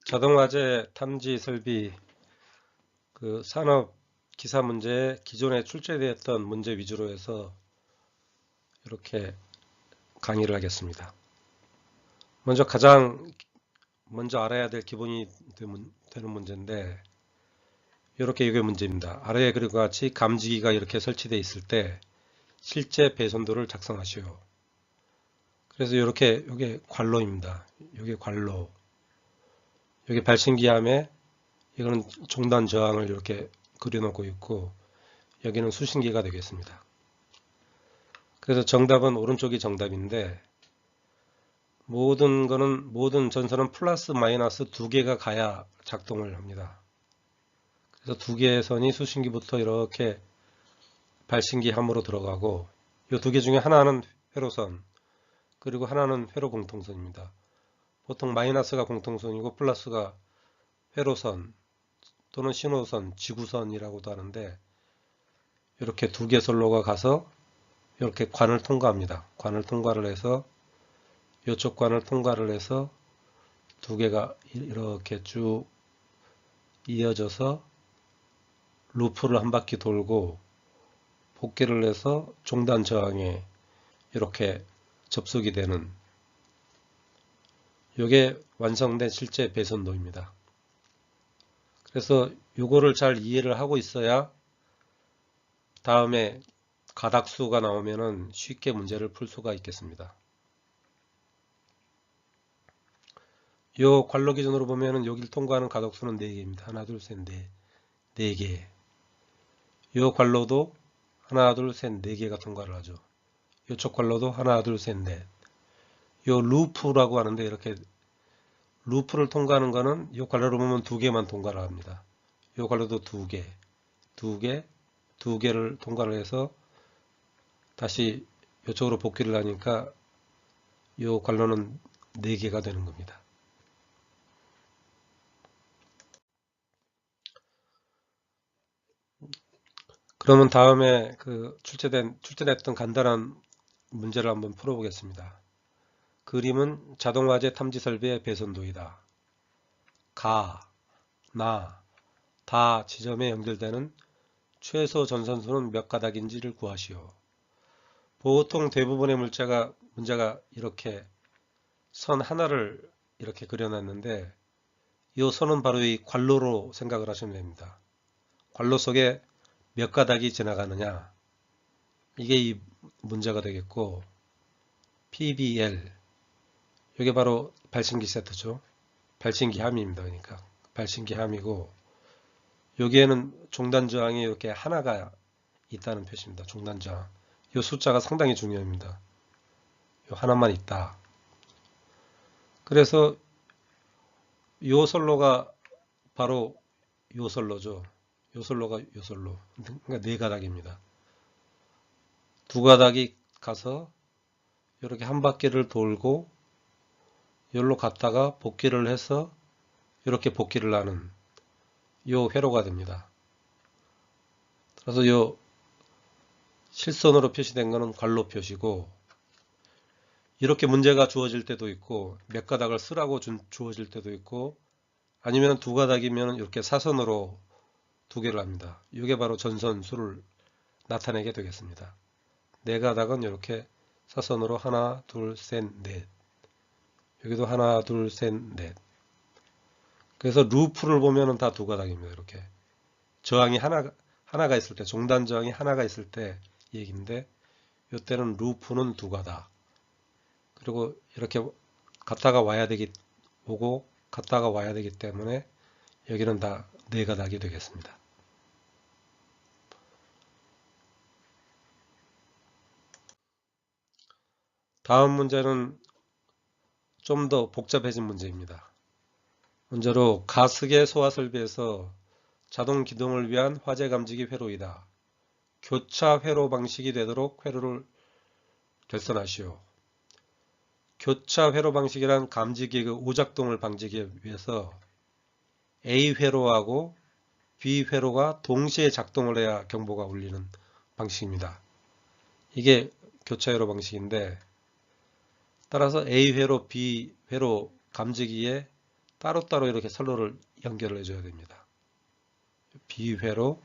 자동화재 탐지 설비 산업 기사 문제에 기존에 출제되었던 문제 위주로 해서 이렇게 강의를 하겠습니다. 가장 먼저 알아야 될 기본이 되는 문제인데 이렇게 이게 문제입니다. 아래에 그린 것 같이 감지기가 이렇게 설치되어 있을 때 실제 배선도를 작성하시오. 그래서 이렇게 이게 관로입니다. 이게 관로. 여기 발신기함에 이거는 종단 저항을 이렇게 그려놓고 있고 여기는 수신기가 되겠습니다. 그래서 정답은 오른쪽이 정답인데 모든 전선은 플러스 마이너스 두 개가 가야 작동을 합니다. 그래서 두 개의 선이 수신기부터 이렇게 발신기 함으로 들어가고 이 두 개 중에 하나는 회로선 그리고 하나는 회로 공통선입니다. 보통 마이너스가 공통선이고 플러스가 회로선 또는 신호선, 지구선이라고도 하는데 이렇게 두 개 선로가 가서 이렇게 관을 통과합니다. 관을 통과를 해서 이쪽 관을 통과를 해서 두 개가 이렇게 쭉 이어져서 루프를 한 바퀴 돌고 복귀를 해서 종단 저항에 이렇게 접속이 되는 이게 완성된 실제 배선도입니다. 그래서 이거를 잘 이해를 하고 있어야 다음에 가닥수가 나오면은 쉽게 문제를 풀 수가 있겠습니다. 이 관로 기준으로 보면은 여기를 통과하는 가닥수는 4개입니다. 하나, 둘, 셋, 넷. 4개. 이 관로도 하나, 둘, 셋, 4개가 통과를 하죠. 이쪽 관로도 하나, 둘, 셋, 넷. 이 루프라고 하는데 이렇게 루프를 통과하는 거는 이 관로로 보면 2개만 통과를 합니다. 이 관로도 2개, 2개, 2개를 통과를 해서 다시 이쪽으로 복귀를 하니까 이 관로는 4개가 되는 겁니다. 그러면 다음에 출제됐던 간단한 문제를 한번 풀어보겠습니다. 그림은 자동화재 탐지 설비의 배선도이다. 가, 나, 다 지점에 연결되는 최소 전선수는 몇 가닥인지를 구하시오. 보통 대부분의 문제가 이렇게 선 하나를 이렇게 그려놨는데 이 선은 바로 이 관로로 생각을 하시면 됩니다. 관로 속에 몇 가닥이 지나가느냐 이게 이 문제가 되겠고 PBL 이게 바로 발신기 세트죠. 발신기 함입니다. 그러니까 발신기 함이고 여기에는 종단 저항이 이렇게 하나가 있다는 표시입니다. 종단 저항. 이 숫자가 상당히 중요합니다. 이 하나만 있다. 그래서 이 선로가 바로 이 선로죠. 이 선로가 이 선로. 그러니까 4가닥입니다. 2가닥이 가서 이렇게 한 바퀴를 돌고 여기로 갔다가 복귀를 해서 이렇게 복귀를 하는 이 회로가 됩니다. 그래서 이 실선으로 표시된 것은 관로 표시고 이렇게 문제가 주어질 때도 있고 몇 가닥을 쓰라고 주어질 때도 있고 아니면 2가닥이면 이렇게 사선으로 2개를 합니다. 이게 바로 전선 수를 나타내게 되겠습니다. 4가닥은 이렇게 사선으로 하나, 둘, 셋, 넷. 여기도 하나, 둘, 셋, 넷. 그래서 루프를 보면은 다 2가닥입니다. 이렇게 저항이 하나가 있을 때, 종단 저항이 하나가 있을 때 얘기인데 이때는 루프는 2가닥. 그리고 이렇게 갔다가 와야 되기 오고 갔다가 와야 되기 때문에 여기는 다 4가닥이 되겠습니다. 다음 문제는 좀 더 복잡해진 문제입니다. 문제로 가스계 소화 설비에서 자동 기동을 위한 화재 감지기 회로이다. 교차 회로 방식이 되도록 회로를 결선하시오. 교차 회로 방식이란 감지기의 오작동을 방지하기 위해서 A 회로하고 B 회로가 동시에 작동을 해야 경보가 울리는 방식입니다. 이게 교차 회로 방식인데 따라서 A 회로, B 회로 감지기에 따로따로 이렇게 선로를 연결을 해줘야 됩니다. B회로,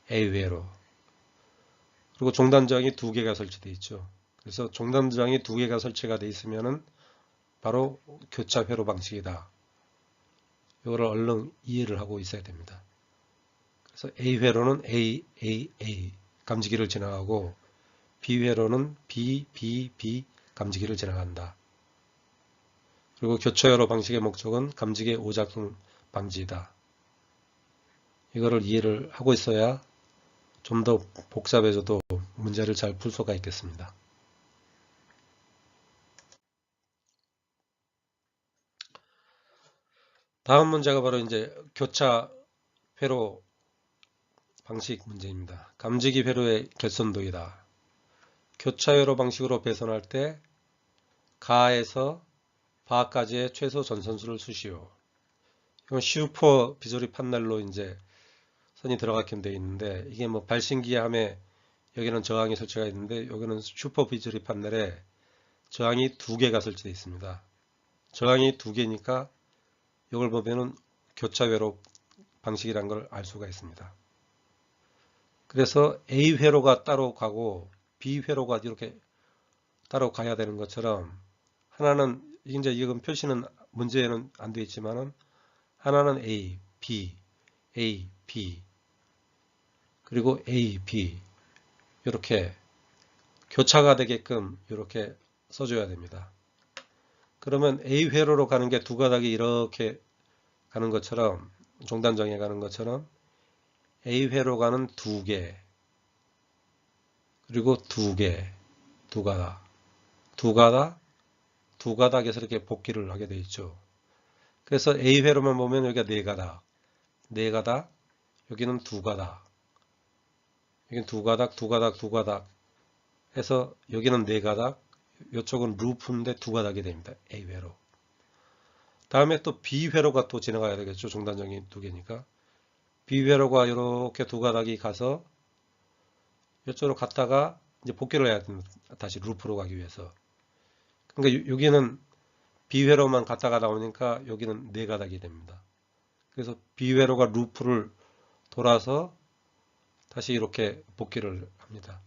A회로. 그리고 종단저항이 두 개가 설치되어 있죠. 그래서 종단저항이 두 개가 설치가 되어 있으면은 바로 교차회로 방식이다. 이거를 얼른 이해를 하고 있어야 됩니다. 그래서 A회로는 A 감지기를 지나가고 B회로는 B 감지기를 지나간다. 그리고 교차회로 방식의 목적은 감지기의 오작동 방지이다. 이거를 이해를 하고 있어야 좀 더 복잡해져도 문제를 잘 풀 수가 있겠습니다. 다음 문제가 바로 이제 교차회로 방식 문제입니다. 감지기 회로의 결선도이다. 교차회로 방식으로 배선할 때 가에서 바까지의 최소 전선수를 수시오. 이건 슈퍼 비조리 판넬로 이제 선이 들어가게 되어 있는데, 이게 뭐 발신기에 함에 여기는 저항이 설치가 있는데, 여기는 슈퍼 비조리 판넬에 저항이 두 개가 설치되어 있습니다. 저항이 두 개니까 이걸 보면은 교차회로 방식이라는 걸 알 수가 있습니다. 그래서 A회로가 따로 가고 B회로가 이렇게 따로 가야 되는 것처럼, 하나는 이제 이건 표시는 문제에는 안 되어 있지만은 하나는 A, B, 그리고 A, B 이렇게 교차가 되게끔 이렇게 써줘야 됩니다. 그러면 A회로로 가는 게 두 가닥이 이렇게 가는 것처럼, 종단정에 가는 것처럼 A회로 가는 두 개, 그리고 두 개, 두 가닥에서 이렇게 복귀를 하게 되어 있죠. 그래서 A회로만 보면 여기가 네 가닥, 여기는 두 가닥, 여기는 두 가닥 해서 여기는 네 가닥, 이쪽은 루프인데 두 가닥이 됩니다. A회로. 다음에 또 B회로가 또 지나가야 되겠죠. 종단정이 두 개니까. B회로가 이렇게 두 가닥이 가서 이쪽으로 갔다가 이제 복귀를 해야 됩니다. 다시 루프로 가기 위해서. 그러니까 여기는 B회로만 갔다가 나오니까 여기는 네 가닥이 됩니다. 그래서 B회로가 루프를 돌아서 다시 이렇게 복귀를 합니다.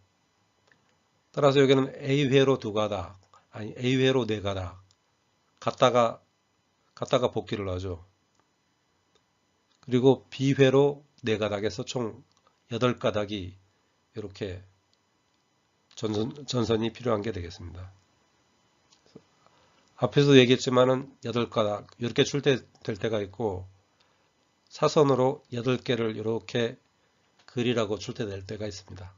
따라서 여기는 A회로 두 가닥, 아니 A회로 네 가닥 갔다가 복귀를 하죠. 그리고 B회로 네 가닥에서 총 8가닥이 이렇게 전선이 필요한 게 되겠습니다. 앞에서도 얘기했지만은 8가닥 이렇게 출제될 때가 있고, 사선으로 8개를 이렇게 그리라고 출제될 때가 있습니다.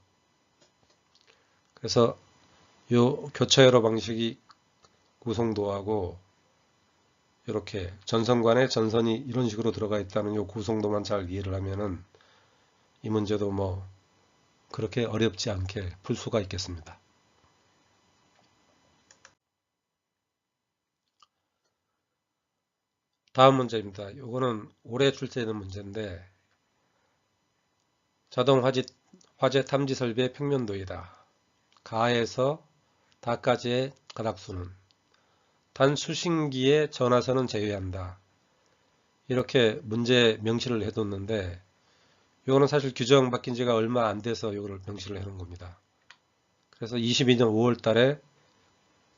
그래서 이 교차회로 방식이 구성도하고 이렇게 전선관에 전선이 이런 식으로 들어가 있다는 이 구성도만 잘 이해를 하면은 이 문제도 뭐 그렇게 어렵지 않게 풀 수가 있겠습니다. 다음 문제입니다. 이거는 올해 출제되는 문제인데, 자동 화재 탐지 설비의 평면도이다. 가에서 다까지의 가닥수는 단 수신기의 전화선은 제외한다. 이렇게 문제 명시를 해뒀는데, 이거는 사실 규정 바뀐 지가 얼마 안 돼서 이거를 명시를 해놓은 겁니다. 그래서 22년 5월 달에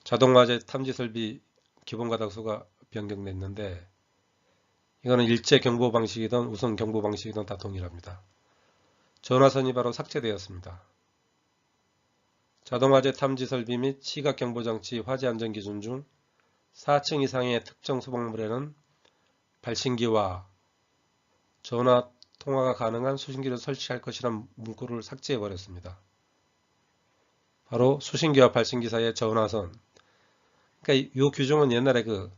자동화재 탐지 설비 기본 가닥수가 변경됐는데, 이거는 일제 경보 방식이든 우선 경보 방식이든 다 동일합니다. 전화선이 바로 삭제되었습니다. 자동화재 탐지 설비 및 시각 경보 장치 화재 안전 기준 중 4층 이상의 특정 소방물에는 발신기와 전화 통화가 가능한 수신기를 설치할 것이란 문구를 삭제해 버렸습니다. 바로 수신기와 발신기 사이의 전화선. 그러니까 이 규정은 옛날에 그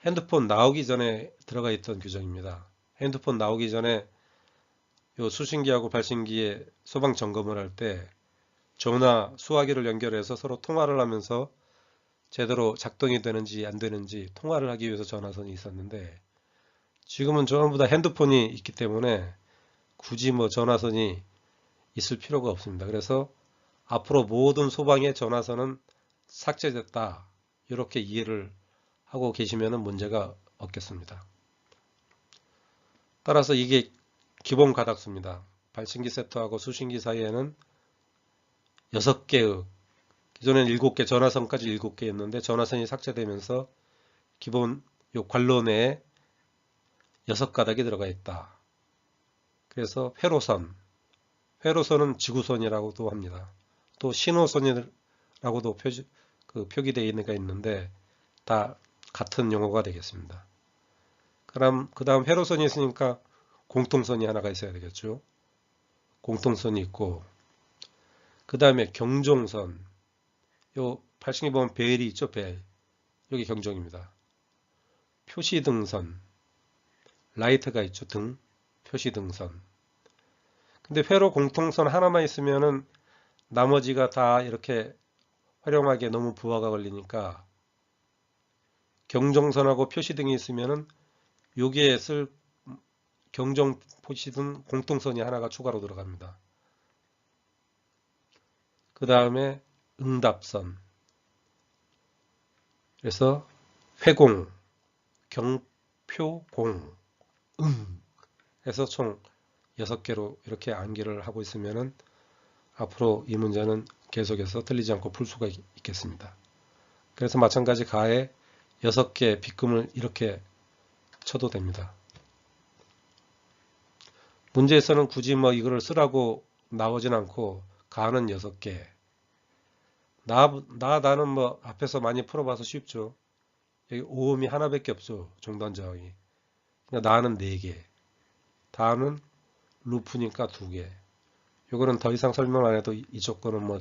핸드폰 나오기 전에 들어가 있던 규정입니다. 핸드폰 나오기 전에 요 수신기하고 발신기에 소방 점검을 할 때 전화 수화기를 연결해서 서로 통화를 하면서 제대로 작동이 되는지 안 되는지 통화를 하기 위해서 전화선이 있었는데, 지금은 전부 다 핸드폰이 있기 때문에 굳이 뭐 전화선이 있을 필요가 없습니다. 그래서 앞으로 모든 소방의 전화선은 삭제됐다, 이렇게 이해를 하고 계시면 문제가 없겠습니다. 따라서 이게 기본 가닥수입니다. 발신기 세트하고 수신기 사이에는 6개의, 기존에는 7개, 전화선까지 7개였는데 전화선이 삭제되면서 기본 요 관로 내에 6가닥이 들어가 있다. 그래서 회로선, 회로선은 지구선이라고도 합니다. 또 신호선이라고도 표기되어 있는 게 있는데 다 같은 용어가 되겠습니다. 그럼 그 다음 회로선이 있으니까 공통선이 하나가 있어야 되겠죠. 공통선이 있고 그 다음에 경종선, 요 발신기 보면 벨이 있죠. 벨, 여기 경종입니다. 표시등선, 라이트가 있죠. 등, 표시등선. 근데 회로 공통선 하나만 있으면은 나머지가 다 이렇게 활용하기에 너무 부하가 걸리니까 경종선하고 표시등이 있으면은 여기에 쓸 경종 표시등 공통선이 하나가 추가로 들어갑니다. 그 다음에 응답선. 그래서 회공, 경표공, 해서 총 6개로 이렇게 암기를 하고 있으면은 앞으로 이 문제는 계속해서 틀리지 않고 풀 수가 있겠습니다. 그래서 마찬가지 가에 6개 빗금을 이렇게 쳐도 됩니다. 문제에서는 굳이 뭐 이거를 쓰라고 나오진 않고 가는 6개. 나는 뭐 앞에서 많이 풀어봐서 쉽죠. 여기 오음이 하나밖에 없죠. 중단 저항이. 그러니까 나는 4개. 다는 루프니까 2개. 요거는 더 이상 설명 안 해도 이쪽 거는 뭐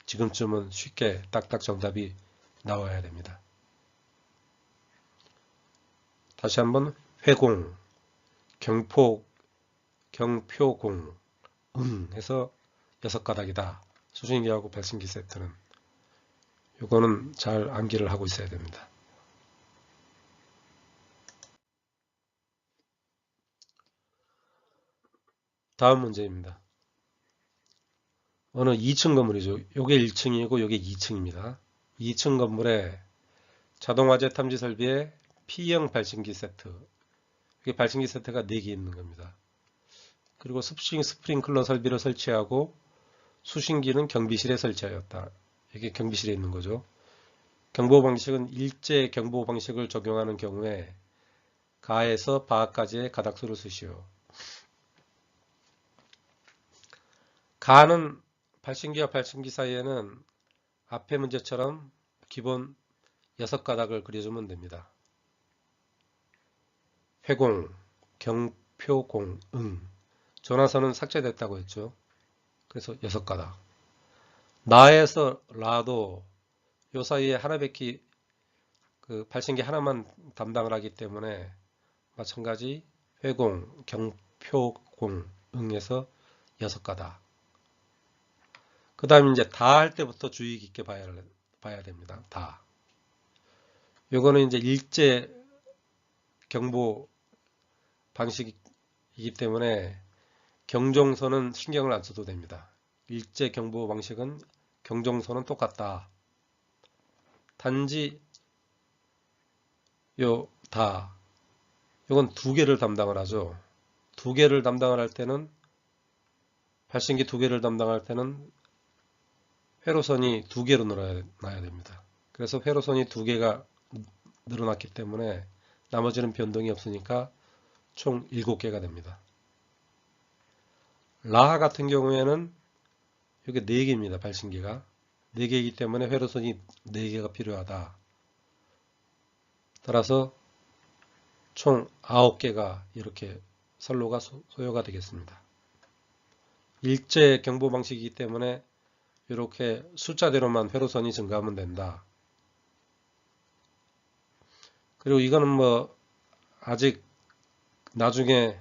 지금쯤은 쉽게 딱딱 정답이 나와야 됩니다. 다시 한번 회공, 경표공, 해서 6가닥이다. 수신기하고 발신기 세트는. 요거는 잘 암기를 하고 있어야 됩니다. 다음 문제입니다. 어느 2층 건물이죠. 요게 1층이고 요게 2층입니다. 2층 건물에 자동화재 탐지 설비에 P형 발신기 세트. 이게 발신기 세트가 4개 있는 겁니다. 그리고 습식 스프링클러 설비를 설치하고 수신기는 경비실에 설치하였다. 이게 경비실에 있는 거죠. 경보 방식은 일제 경보 방식을 적용하는 경우에 가에서 바까지의 가닥수를 쓰시오. 가는 발신기와 발신기 사이에는 앞의 문제처럼 기본 6가닥을 그려주면 됩니다. 회공, 경표공, 전화선은 삭제됐다고 했죠. 그래서 6가닥. 나에서 라도 요 사이에 하나밖에 그 발신기 하나만 담당을 하기 때문에 마찬가지 회공, 경표공, 에서 6가닥. 그 다음에 이제 다 할 때부터 주의 깊게 봐야 됩니다. 다. 요거는 이제 일제 경보 방식이기 때문에 경종선은 신경을 안 써도 됩니다. 일제 경보 방식은 경종선은 똑같다. 단지 요건 2개를 담당을 하죠. 2개를 담당을 할 때는 발신기 2개를 담당할 때는 회로선이 2개로 늘어나야 됩니다. 그래서 회로선이 2개가 늘어났기 때문에 나머지는 변동이 없으니까 총 7개가 됩니다. 라 같은 경우에는 이게 4개입니다. 발신기가 4개이기 때문에 회로선이 4개가 필요하다. 따라서 총 9개가 이렇게 선로가 소요가 되겠습니다. 일제 경보 방식이기 때문에 이렇게 숫자대로만 회로선이 증가하면 된다. 그리고 이거는 뭐 아직 나중에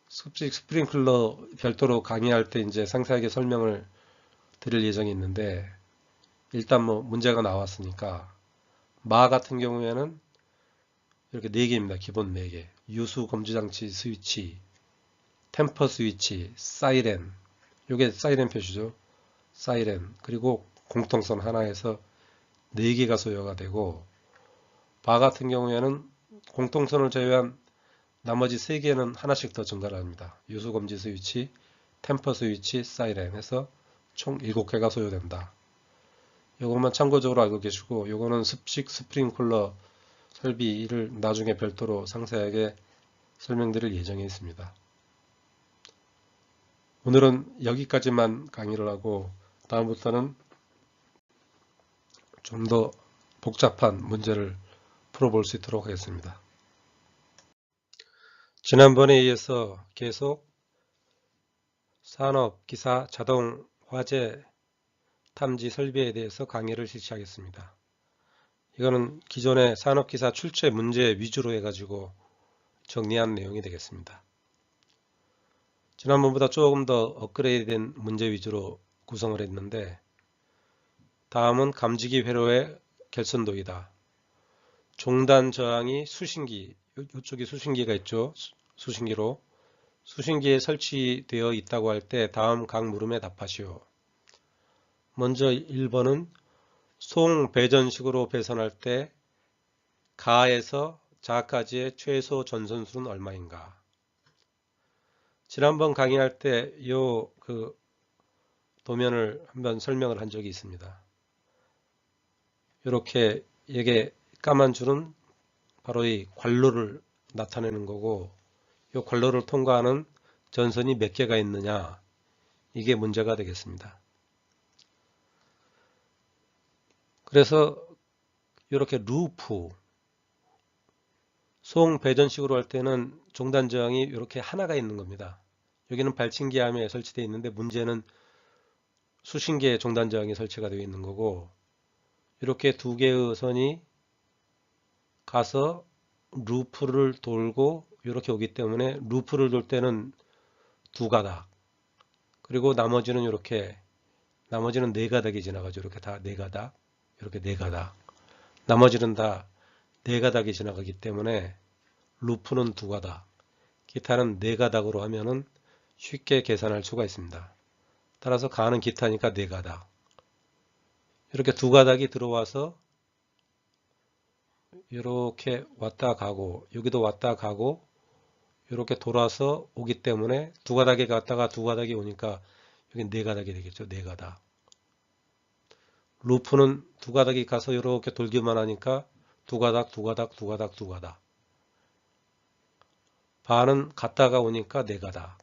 습식 스프링클러 별도로 강의할 때 이제 상세하게 설명을 드릴 예정이 있는데 일단 뭐 문제가 나왔으니까 마 같은 경우에는 이렇게 4개입니다. 기본 4개. 유수 검지장치 스위치, 템퍼 스위치, 사이렌. 이게 사이렌 표시죠. 사이렌. 그리고 공통선 하나에서 4개가 소요가 되고 바 같은 경우에는 공통선을 제외한 나머지 3개는 하나씩 더 증가를 합니다. 유수검지 스위치, 템퍼 스위치, 사이렌 해서 총 7개가 소요된다. 이것만 참고적으로 알고 계시고, 요거는 습식 스프링쿨러 설비를 나중에 별도로 상세하게 설명드릴 예정에 있습니다. 오늘은 여기까지만 강의를 하고 다음부터는 좀 더 복잡한 문제를 풀어볼 수 있도록 하겠습니다. 지난번에 이어서 계속 산업, 기사, 자동, 화재, 탐지 설비에 대해서 강의를 실시하겠습니다. 이거는 기존의 산업기사 출제 문제 위주로 해가지고 정리한 내용이 되겠습니다. 지난번보다 조금 더 업그레이드된 문제 위주로 구성을 했는데, 다음은 감지기 회로의 결선도이다. 종단 저항이 수신기, 이쪽에 수신기가 있죠. 수신기로. 수신기에 설치되어 있다고 할 때 다음 각 물음에 답하시오. 먼저 1번은 송 배전식으로 배선할 때 가에서 자까지의 최소 전선수는 얼마인가? 지난번 강의할 때 요 도면을 한번 설명을 한 적이 있습니다. 이렇게 이게 까만 줄은 바로 이 관로를 나타내는 거고, 이 관로를 통과하는 전선이 몇 개가 있느냐, 이게 문제가 되겠습니다. 그래서 이렇게 루프, 송 배전식으로 할 때는 종단 저항이 이렇게 하나가 있는 겁니다. 여기는 발진기암에 설치되어 있는데 문제는 수신기에 종단 저항이 설치가 되어 있는 거고, 이렇게 2개의 선이 가서 루프를 돌고 이렇게 오기 때문에 루프를 돌 때는 2가닥, 그리고 나머지는 이렇게, 나머지는 4가닥이 지나가죠. 이렇게 다 4가닥, 이렇게 4가닥, 나머지는 다 4가닥이 지나가기 때문에 루프는 2가닥, 기타는 4가닥으로 하면은 쉽게 계산할 수가 있습니다. 따라서 가는 기타니까 4가닥, 이렇게 2가닥이 들어와서 이렇게 왔다 가고, 여기도 왔다 가고, 이렇게 돌아서 오기 때문에 2가닥이 갔다가 2가닥이 오니까 여기 4가닥이 되겠죠. 4가닥. 루프는 2가닥이 가서 이렇게 돌기만 하니까 2가닥, 2가닥, 2가닥, 2가닥. 바는 갔다가 오니까 4가닥.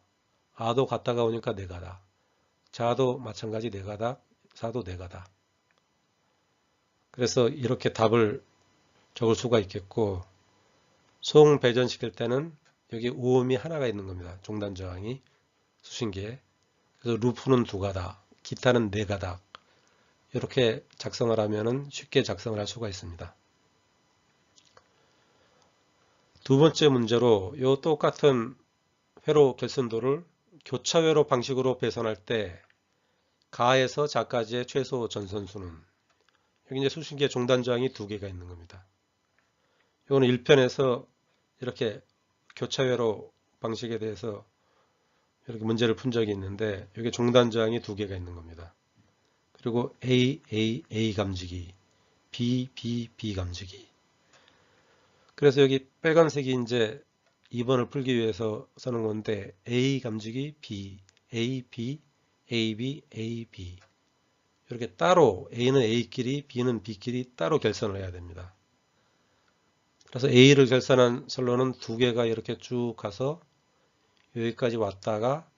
아도 갔다가 오니까 4가닥. 자도 마찬가지 4가닥, 사도 4가닥. 그래서 이렇게 답을 적을 수가 있겠고, 송 배전시킬 때는 여기 오음이 하나가 있는 겁니다. 종단 저항이 수신기에. 그래서 루프는 2가닥, 기타는 4가닥. 이렇게 작성을 하면은 쉽게 작성을 할 수가 있습니다. 두 번째 문제로 이 똑같은 회로 결선도를 교차회로 방식으로 배선할 때 가에서 자까지의 최소 전선수는, 여기 이제 수신기에 종단 저항이 2개가 있는 겁니다. 이거는 1편에서 이렇게 교차회로 방식에 대해서 이렇게 문제를 푼 적이 있는데, 여기 종단 저항이 2개가 있는 겁니다. 그리고 A 감지기, B 감지기. 그래서 여기 빨간색이 이제 2번을 풀기 위해서 쓰는 건데, A 감지기, B, AB, AB. 이렇게 따로 A는 A끼리, B는 B끼리 따로 결선을 해야 됩니다. 그래서 A를 결선한 선로는 2개가 이렇게 쭉 가서 여기까지 왔다가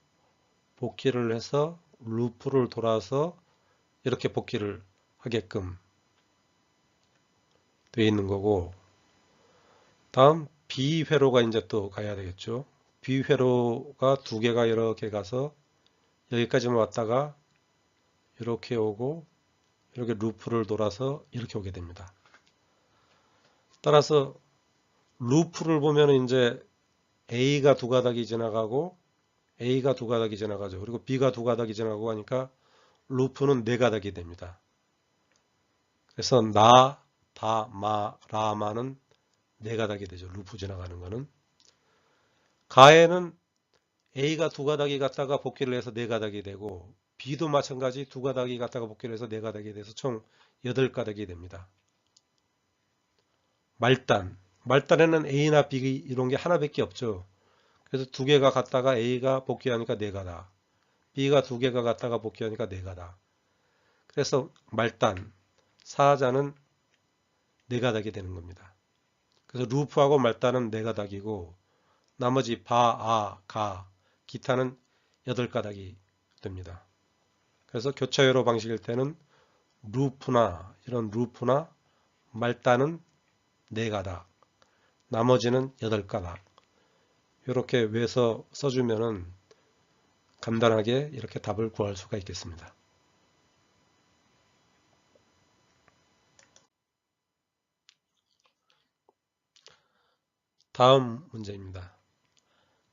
복귀를 해서 루프를 돌아서 이렇게 복귀를 하게끔 되어 있는 거고, 다음 B회로가 이제 또 가야 되겠죠. B회로가 2개가 이렇게 가서 여기까지만 왔다가 이렇게 오고, 이렇게 루프를 돌아서 이렇게 오게 됩니다. 따라서 루프를 보면 이제 A가 2가닥이 지나가고, A가 2가닥이 지나가죠. 그리고 B가 2가닥이 지나가고 하니까 루프는 4가닥이 됩니다. 그래서 나, 다, 마, 라, 마는 4가닥이 되죠. 루프 지나가는 거는. 가에는 A가 2가닥이 갔다가 복귀를 해서 4가닥이 되고, B도 마찬가지 2가닥이 갔다가 복귀를 해서 4가닥이 돼서 총 8가닥이 됩니다. 말단에는 A나 B 이런 게 하나밖에 없죠. 그래서 두 개가 같다가 A가 복귀하니까 네 가다. B가 두 개가 같다가 복귀하니까 네 가다. 그래서 말단, 사자는 네 가닥이 되는 겁니다. 그래서 루프하고 말단은 네 가닥이고 나머지 바, 아, 가, 기타는 8가닥이 됩니다. 그래서 교차회로 방식일 때는 이런 루프나 말단은 4가닥, 나머지는 8가닥. 이렇게 외서 써주면은 간단하게 이렇게 답을 구할 수가 있겠습니다. 다음 문제입니다.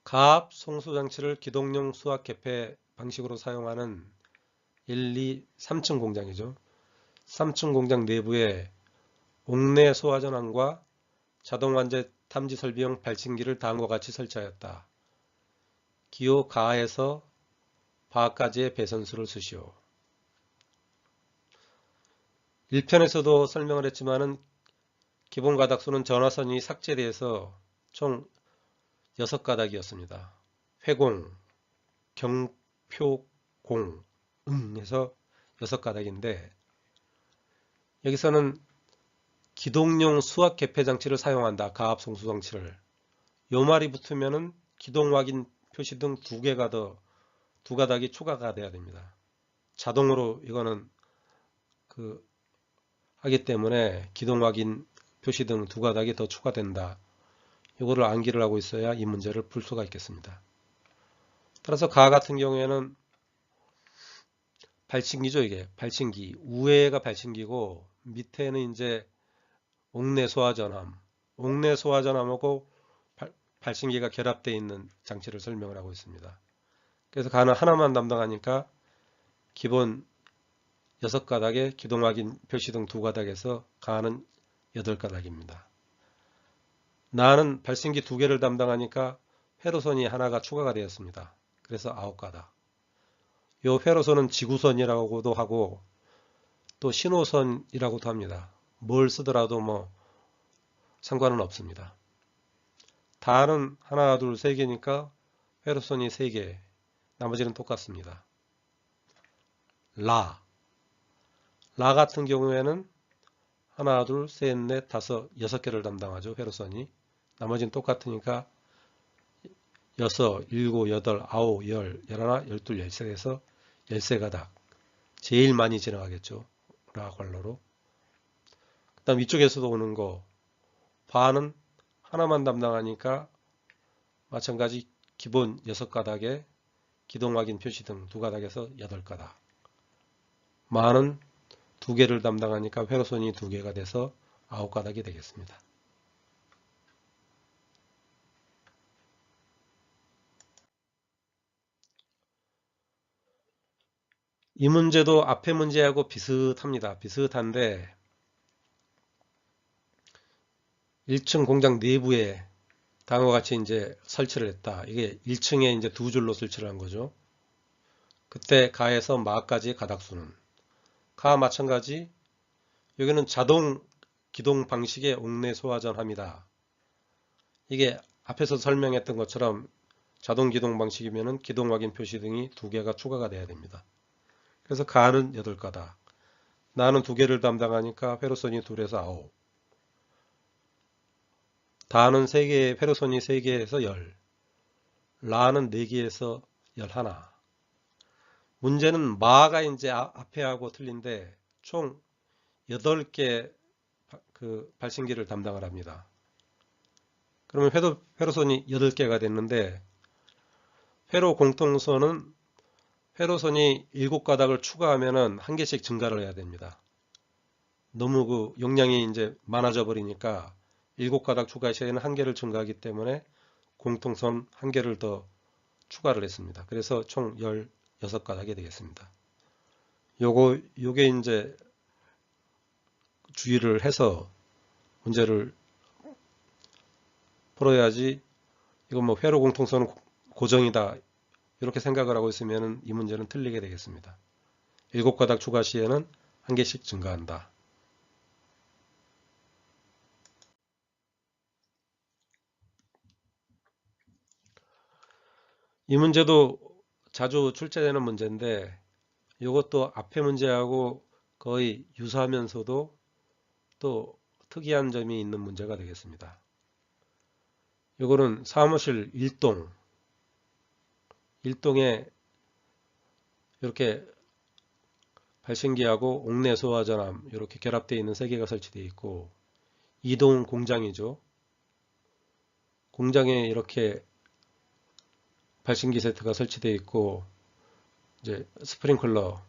가압 송수장치를 기동용 수학 개폐 방식으로 사용하는 1, 2, 3층 공장이죠. 3층 공장 내부에 옥내 소화전환과 자동완제 탐지 설비용 발신기를 다음과 같이 설치하였다. 기호 가에서 바까지의 배선수를 쓰시오. 1편에서도 설명을 했지만은 기본 가닥수는 전화선이 삭제돼서 총 6가닥이었습니다. 회공, 경표공, 해서 6가닥인데 여기서는 기동용 수학 개폐 장치를 사용한다. 가압 송수 장치를. 요 말이 붙으면은 기동 확인 표시 등 두 가닥이 추가가 돼야 됩니다. 자동으로 이거는 하기 때문에 기동 확인 표시 등 두 가닥이 더 추가된다. 이거를 암기를 하고 있어야 이 문제를 풀 수가 있겠습니다. 따라서 가 같은 경우에는 발신기죠. 이게 발신기. 우회가 발신기고 밑에는 이제 옥내 소화전함하고 발신기가 결합되어 있는 장치를 설명을 하고 있습니다. 그래서 가는 하나만 담당하니까 기본 6가닥에 기동 확인 표시 등 2가닥에서 가는 8가닥입니다. 나는 발신기 2개를 담당하니까 회로선이 하나가 추가가 되었습니다. 그래서 9가닥. 이 회로선은 지구선이라고도 하고 또 신호선이라고도 합니다. 뭘 쓰더라도 뭐 상관은 없습니다. 다는 하나, 둘, 세 개니까 회로선이 3개, 나머지는 똑같습니다. 라 같은 경우에는 하나, 둘, 셋, 넷, 다섯, 6개를 담당하죠. 회로선이. 나머지는 똑같으니까 6, 7, 8, 9, 10, 11, 12, 13에서 13가닥. 제일 많이 지나가겠죠. 라 관로로. 그 다음 이쪽에서도 오는 거 바는 하나만 담당하니까 마찬가지 기본 6가닥에 기동 확인 표시 등 2가닥에서 8가닥. 마는 2개를 담당하니까 회로선이 2개가 돼서 9가닥이 되겠습니다. 이 문제도 앞에 문제하고 비슷합니다. 비슷한데 1층 공장 내부에 다음과 같이 이제 설치를 했다. 이게 1층에 이제 2줄로 설치를 한 거죠. 그때 가에서 마까지 가닥수는 가 마찬가지 여기는 자동 기동 방식의 옥내 소화전함이다. 이게 앞에서 설명했던 것처럼 자동 기동 방식이면은 기동 확인 표시 등이 2개가 추가가 돼야 됩니다. 그래서 가는 8가닥, 나는 2개를 담당하니까 회로선이 2에서 9, 다는 3개, 회로선이 3개에서 10, 라는 4개에서 11. 문제는 마가 이제 앞에 하고 틀린데 총 8개 발신기를 담당을 합니다. 그러면 회로선이 8개가 됐는데 회로 공통선은 회로선이 7가닥을 추가하면은 1개씩 증가를 해야 됩니다. 너무 용량이 이제 많아져 버리니까 7가닥 추가 시에는 1개를 증가하기 때문에 공통선 1개를 더 추가를 했습니다. 그래서 총 16가닥이 되겠습니다. 요게 이제 주의를 해서 문제를 풀어야지 이거 뭐 회로 공통선은 고정이다 이렇게 생각을 하고 있으면 이 문제는 틀리게 되겠습니다. 7가닥 추가 시에는 1개씩 증가한다. 이 문제도 자주 출제되는 문제인데 이것도 앞에 문제하고 거의 유사하면서도 또 특이한 점이 있는 문제가 되겠습니다. 이거는 사무실 1동에 이렇게 발신기하고 옥내 소화전함 이렇게 결합되어 있는 3개가 설치되어 있고 2동 공장이죠. 공장에 이렇게 발신기 세트가 설치되어 있고 이제 스프링클러가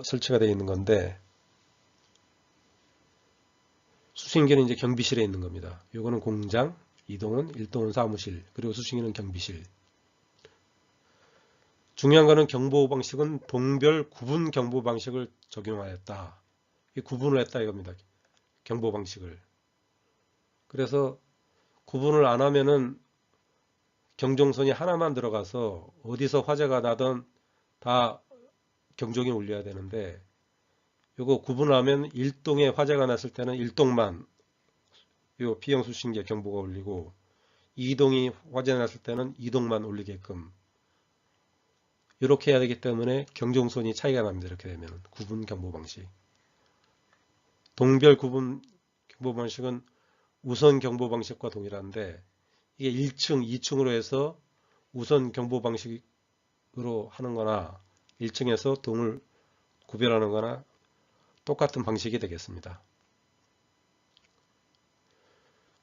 설치가 되어 있는 건데 수신기는 이제 경비실에 있는 겁니다. 요거는 공장, 2동은 1동은 사무실, 그리고 수신기는 경비실. 중요한 거는 경보 방식은 동별 구분 경보 방식을 적용하였다. 이 구분을 했다 이겁니다. 경보 방식을. 그래서 구분을 안 하면은 경종선이 하나만 들어가서 어디서 화재가 나든 다 경종이 울려야 되는데 요거 구분하면 1동에 화재가 났을 때는 1동만 요 B형 수신기에 경보가 울리고 2동이 화재 났을 때는 2동만 울리게끔 이렇게 해야 되기 때문에 경종선이 차이가 납니다. 이렇게 되면 구분 경보 방식. 동별 구분 경보 방식은 우선 경보 방식과 동일한데 이게 1층, 2층으로 해서 우선 경보 방식으로 하는 거나 1층에서 동을 구별하는 거나 똑같은 방식이 되겠습니다.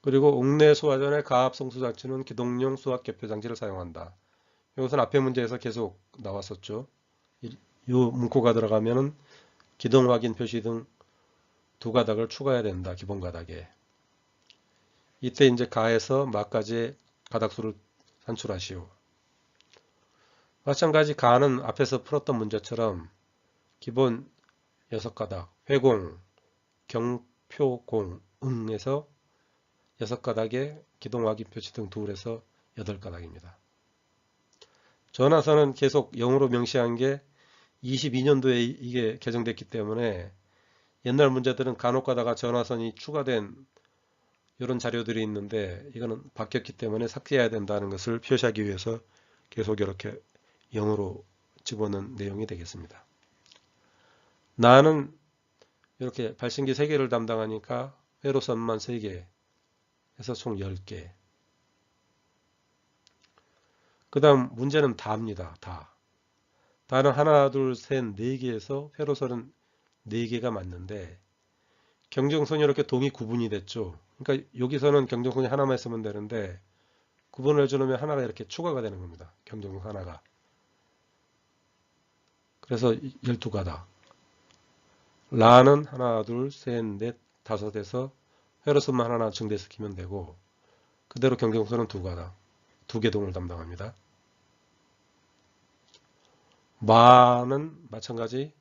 그리고 옥내 소화전의 가압 성수 장치는 기동용 수압 개표 장치를 사용한다. 이것은 앞에 문제에서 계속 나왔었죠. 이 문구가 들어가면은 기동 확인 표시 등 2가닥을 추가해야 된다. 기본 가닥에. 이때 이제 가에서 마까지의 가닥수를 산출하시오. 마찬가지 가는 앞에서 풀었던 문제처럼 기본 6가닥, 회공, 경표공, 응에서 6가닥에 기동 확인 표시 등 둘에서 8가닥입니다. 전화선은 계속 0으로 명시한 게 22년도에 이게 개정됐기 때문에 옛날 문제들은 간혹 가다가 전화선이 추가된 이런 자료들이 있는데 이거는 바뀌었기 때문에 삭제해야 된다는 것을 표시하기 위해서 계속 이렇게 0으로 집어넣은 내용이 되겠습니다. 나는 이렇게 발신기 3개를 담당하니까 회로선만 3개 해서 총 10개. 그 다음 문제는 다입니다. 다. 다는 하나, 둘, 셋, 4개에서 회로선은 4개가 맞는데 경정선이 이렇게 동이 구분이 됐죠. 그러니까 여기서는 경정선이 하나만 있으면 되는데 구분을 해주면 하나가 이렇게 추가가 되는 겁니다. 경정선 하나가. 그래서 12가닥. 라는 하나, 둘, 셋, 넷, 5에서 회로선만 하나 증대시키면 되고 그대로 경정선은 2가닥. 2개 동을 담당합니다. 마는 마찬가지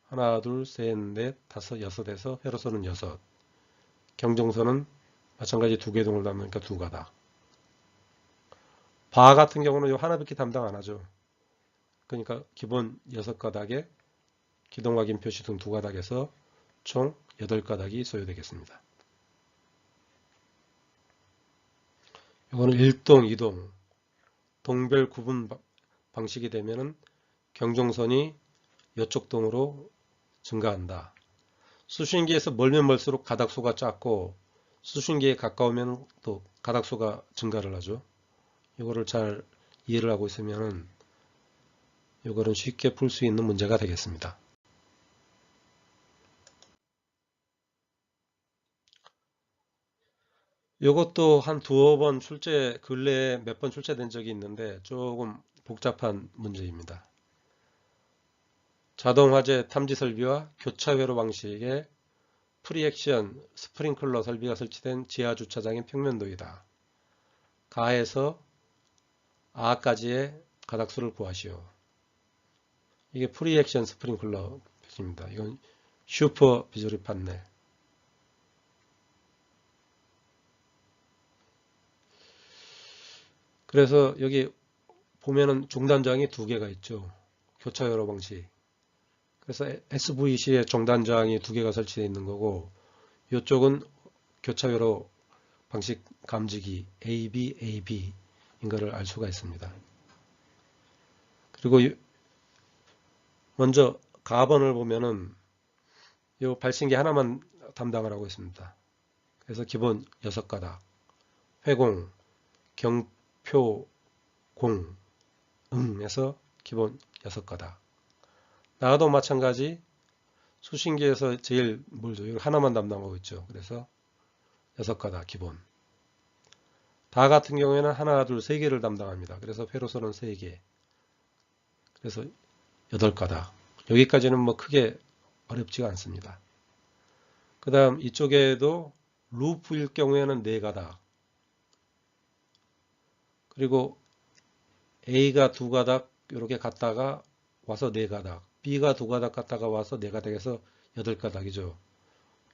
하나, 둘, 셋, 넷, 5, 6에서 회로선은 6. 경정선은 마찬가지 2개 동을 담으니까 2가닥. 바 같은 경우는 요 하나밖에 담당 안 하죠. 그러니까 기본 6가닥에 기동 확인 표시 등 2가닥에서 총 8가닥이 소요되겠습니다. 이거는 1동, 2동 동별 구분 방식이 되면은 경종선이 이쪽 동으로 증가한다. 수신기에서 멀면 멀수록 가닥수가 작고 수신기에 가까우면 또 가닥수가 증가를 하죠. 이거를 잘 이해를 하고 있으면은 이거는 쉽게 풀 수 있는 문제가 되겠습니다. 이것도 한 2번 출제, 근래에 몇 번 출제된 적이 있는데 조금 복잡한 문제입니다. 자동화재 탐지 설비와 교차회로 방식의 프리액션 스프링클러 설비가 설치된 지하주차장의 평면도이다. 가에서 아까지의 가닥수를 구하시오. 이게 프리액션 스프링클러 표시입니다. 이건 슈퍼 비조리 판넬. 그래서 여기 보면은 중단저항이 2개가 있죠. 교차회로 방식. 그래서 SVC에 중단저항이 2개가 설치되어 있는 거고 이쪽은 교차회로 방식 감지기 AB, AB 것을 알 수가 있습니다. 그리고 먼저 가번을 보면은 이 발신기 하나만 담당을 하고 있습니다. 그래서 기본 6가닥, 회공, 경표, 공, 응에서 기본 6가닥. 나도 마찬가지 수신기에서 제일 멀죠. 이걸 하나만 담당하고 있죠. 그래서 6가닥 기본. 다 같은 경우에는 하나, 둘, 세 개를 담당합니다. 그래서 회로선은 3개. 그래서 8가닥. 여기까지는 뭐 크게 어렵지가 않습니다. 그 다음 이쪽에도 루프일 경우에는 4가닥. 그리고 A가 2가닥 이렇게 갔다가 와서 4가닥. B가 2가닥 갔다가 와서 4가닥에서 8가닥이죠.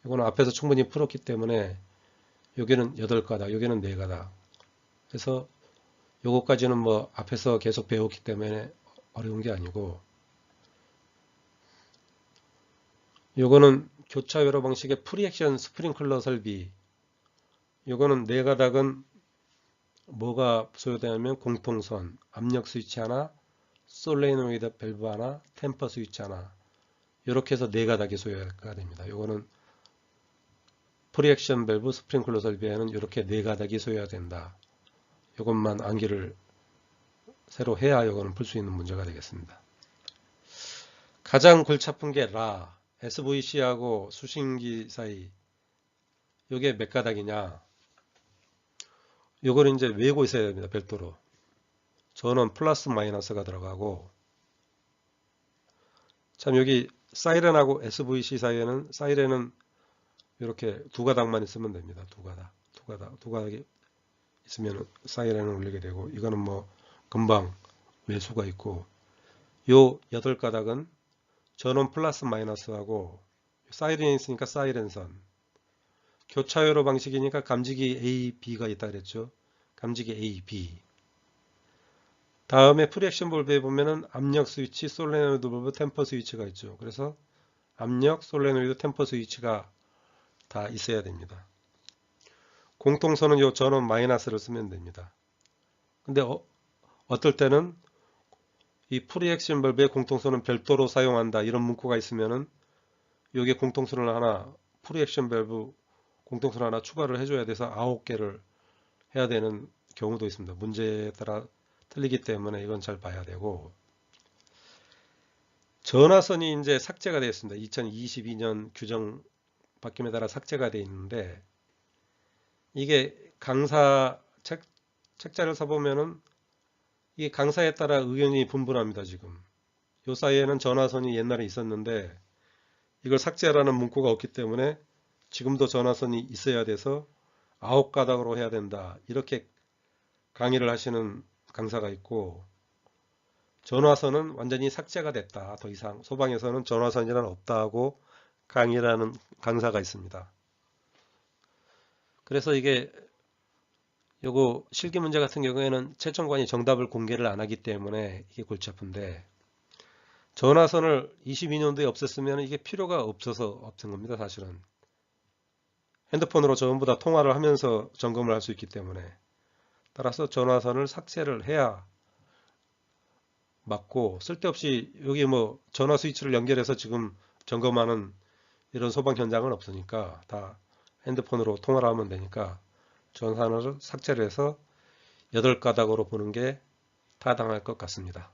이거는 앞에서 충분히 풀었기 때문에 여기는 8가닥, 여기는 4가닥. 그래서 요거까지는 뭐 앞에서 계속 배웠기 때문에 어려운 게 아니고, 요거는 교차 회로 방식의 프리액션 스프링클러 설비. 요거는 4가닥은 뭐가 소요되냐면 공통선, 압력 스위치 하나, 솔레노이드 밸브 하나, 템퍼 스위치 하나. 이렇게 해서 4가닥이 소요가 됩니다. 요거는 프리액션 밸브 스프링클러 설비에는 이렇게 4가닥이 소요가 된다. 요것만 암기를 새로 해야 요거는 풀 수 있는 문제가 되겠습니다. 가장 골치 아픈 게 라, SVC하고 수신기 사이. 요게 몇 가닥이냐? 요거를 이제 외고 있어야 됩니다. 별도로. 전원 플러스 마이너스가 들어가고, 참 여기 사이렌하고 SVC 사이에는 사이렌은 이렇게 2가닥만 있으면 됩니다. 2가닥이 있으면 사이렌을 울리게 되고, 이거는 뭐 금방 외수가 있고, 요 8가닥은 전원 플러스 마이너스하고 사이렌이 있으니까 사이렌선, 교차회로 방식이니까 감지기 A, B가 있다 그랬죠. 감지기 A, B. 다음에 프리액션 볼브에 보면은 압력 스위치, 솔레노이드 볼브, 템퍼 스위치가 있죠. 그래서 압력, 솔레노이드, 템퍼 스위치가 다 있어야 됩니다. 공통선은 요 전원 마이너스를 쓰면 됩니다. 근데 어떨 때는 이 프리액션 볼브의 공통선은 별도로 사용한다 이런 문구가 있으면은 여기에 공통선을 하나, 프리액션 밸브 공통선 하나 추가를 해줘야 돼서 9개를 해야 되는 경우도 있습니다. 문제에 따라 틀리기 때문에 이건 잘 봐야 되고, 전화선이 이제 삭제가 되었습니다. 2022년 규정 바뀜에 따라 삭제가 되어 있는데, 이게 강사 책자를 써보면은 이 강사에 따라 의견이 분분합니다. 지금 요 사이에는 전화선이 옛날에 있었는데 이걸 삭제하라는 문구가 없기 때문에 지금도 전화선이 있어야 돼서 9가닥으로 해야 된다 이렇게 강의를 하시는 강사가 있고, 전화선은 완전히 삭제가 됐다, 더 이상 소방에서는 전화선이란 없다고 강의를 하는 강사가 있습니다. 그래서 이게 요거 실기 문제 같은 경우에는 채점관이 정답을 공개를 안 하기 때문에 이게 골치 아픈데, 전화선을 22년도에 없앴으면 이게 필요가 없어서 없앤 겁니다. 사실은 핸드폰으로 전부 다 통화를 하면서 점검을 할 수 있기 때문에, 따라서 전화선을 삭제를 해야 맞고, 쓸데없이 여기 뭐 전화 스위치를 연결해서 지금 점검하는 이런 소방 현장은 없으니까 다 핸드폰으로 통화를 하면 되니까 전화선을 삭제를 해서 8가닥으로 보는 게 타당할 것 같습니다.